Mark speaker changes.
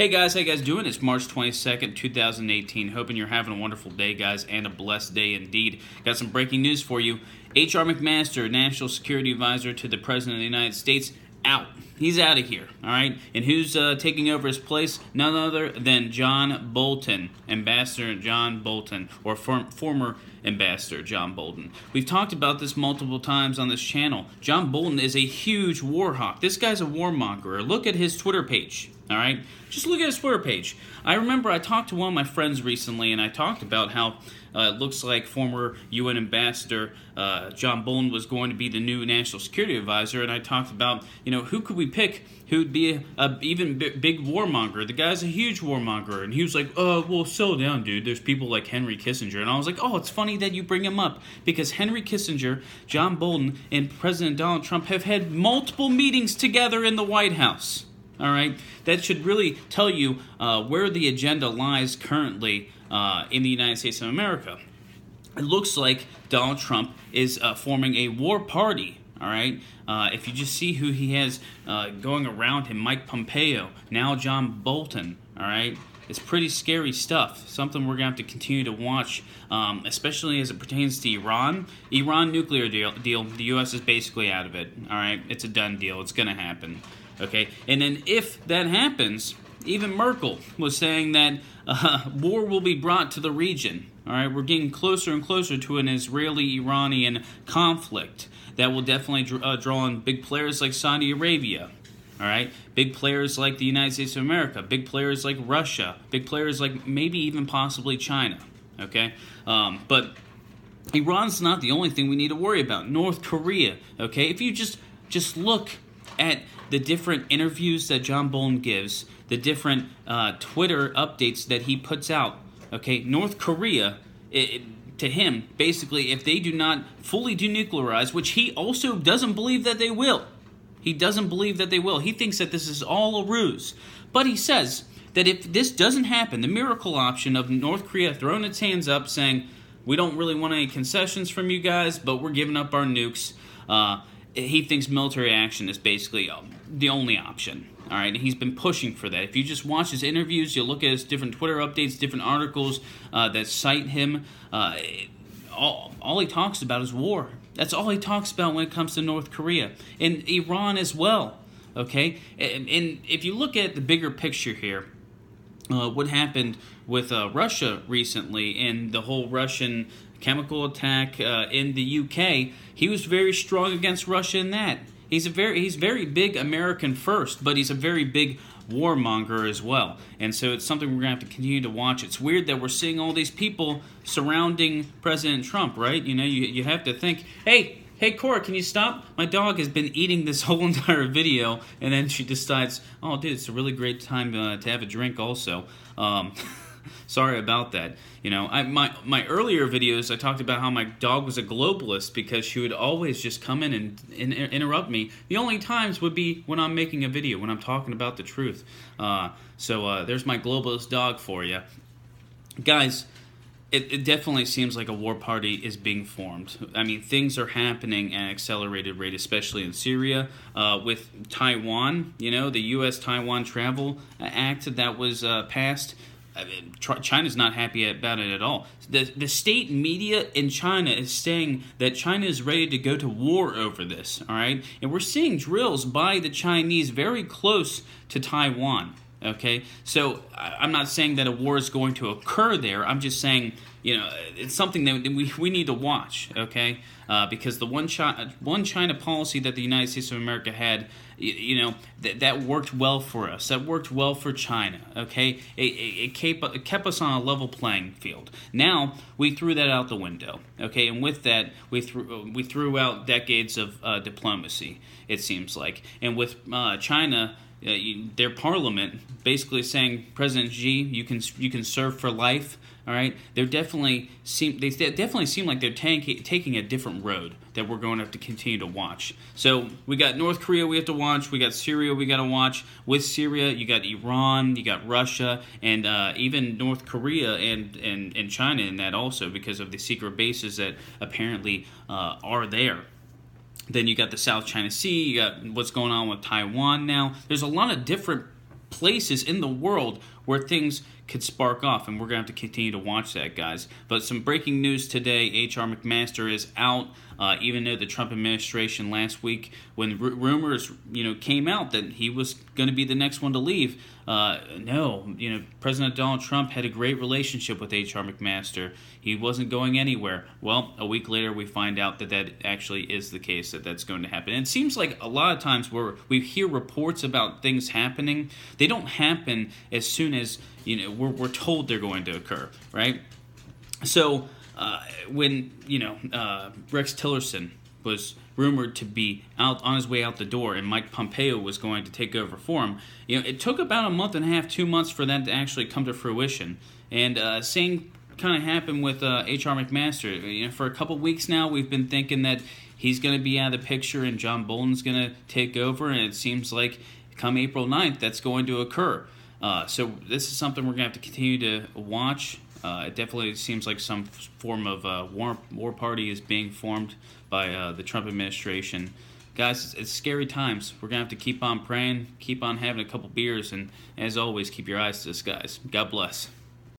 Speaker 1: Hey guys, how you guys doing? It's March 22nd, 2018. Hoping you're having a wonderful day, guys, and a blessed day indeed. Got some breaking news for you. H.R McMaster, National Security Advisor to the President of the United States, out. He's out of here, all right? And who's taking over his place? None other than John Bolton, Ambassador John Bolton, or former Ambassador John Bolton. We've talked about this multiple times on this channel. John Bolton is a huge war hawk. This guy's a warmonger. Look at his Twitter page, all right? Just look at his Twitter page. I remember I talked to one of my friends recently, and I talked about how it looks like former UN Ambassador John Bolton was going to be the new National Security Advisor, and I talked about, you know, who could we pick who would be a even big warmonger. The guy's a huge warmonger, and he was like, oh, well, settle down, dude. There's people like Henry Kissinger. And I was like, oh, it's funny that you bring him up, because Henry Kissinger, John Bolton, and President Donald Trump have had multiple meetings together in the White House. All right, that should really tell you where the agenda lies currently in the United States of America. It looks like Donald Trump is forming a war party. All right, if you just see who he has going around him, Mike Pompeo, now John Bolton. All right, it's pretty scary stuff. Something we're gonna have to continue to watch, especially as it pertains to Iran. Iran nuclear deal. The U.S. is basically out of it. All right, it's a done deal. It's gonna happen. Okay, and then if that happens, even Merkel was saying that war will be brought to the region. All right, we're getting closer and closer to an Israeli-Iranian conflict that will definitely draw in big players like Saudi Arabia. All right, big players like the United States of America, big players like Russia, big players like maybe even possibly China. Okay, but Iran's not the only thing we need to worry about. North Korea. Okay, if you just look at the different interviews that John Bolton gives, the different Twitter updates that he puts out, okay, North Korea, to him, basically, if they do not fully denuclearize, which he also doesn't believe that they will. He doesn't believe that they will. He thinks that this is all a ruse. But he says that if this doesn't happen, the miracle option of North Korea throwing its hands up saying, we don't really want any concessions from you guys, but we're giving up our nukes, he thinks military action is basically the only option. All right, and he's been pushing for that. If you just watch his interviews, you'll look at his different Twitter updates, different articles that cite him. All he talks about is war. That's all he talks about when it comes to North Korea and Iran as well. Okay, and if you look at the bigger picture here, what happened with Russia recently and the whole Russian chemical attack in the UK, he was very strong against Russia in that. He's very big American first, but he's a very big warmonger as well. And so it's something we're going to have to continue to watch. It's weird that we're seeing all these people surrounding President Trump, right? You know, you have to think, hey, Cora, can you stop? My dog has been eating this whole entire video, and then she decides, oh, dude, it's a really great time to have a drink also. Sorry about that. You know, my earlier videos, I talked about how my dog was a globalist because she would always just come in and interrupt me. The only times would be when I'm making a video, when I'm talking about the truth. So there's my globalist dog for you. Guys, it definitely seems like a war party is being formed. I mean, things are happening at an accelerated rate, especially in Syria. With Taiwan, you know, the U.S.-Taiwan Travel Act that was passed, I mean, China's not happy about it at all. The state media in China is saying that China is ready to go to war over this, all right? And we're seeing drills by the Chinese very close to Taiwan, okay? So I'm not saying that a war is going to occur there. I'm just saying, you know, it's something that we need to watch, okay? Because the one China policy that the United States of America had, you know, that worked well for us. That worked well for China, okay? It kept us on a level playing field. Now, we threw that out the window, okay? And with that, we threw out decades of diplomacy, it seems like. And with China, their parliament basically saying, President Xi, you can serve for life. All right, they definitely seem like they're taking a different road that we're going to have to continue to watch. So we got North Korea we have to watch. We got Syria we got to watch. With Syria, you got Iran, you got Russia, and even North Korea and China in that also because of the secret bases that apparently are there. Then you got the South China Sea. You got what's going on with Taiwan now. There's a lot of different places in the world where things could spark off, and we're going to have to continue to watch that, guys. But some breaking news today: H.R. McMaster is out, even though the Trump administration last week, when rumors came out that he was going to be the next one to leave, no, President Donald Trump had a great relationship with H.R. McMaster. He wasn't going anywhere. Well, a week later, we find out that that actually is the case, that that's going to happen. And it seems like a lot of times where we hear reports about things happening, they don't happen as soon as we're told they're going to occur, right? So when Rex Tillerson was rumored to be out on his way out the door, and Mike Pompeo was going to take over for him, it took about a month and a half, 2 months for that to actually come to fruition. And same kind of happened with H.R. McMaster. For a couple weeks now, we've been thinking that he's going to be out of the picture and John Bolton's going to take over, and it seems like come April 9th, that's going to occur. So this is something we're going to have to continue to watch. It definitely seems like some form of war party is being formed by the Trump administration. Guys, it's scary times. We're going to have to keep on praying, keep on having a couple beers, and as always, keep your eyes to the skies. God bless.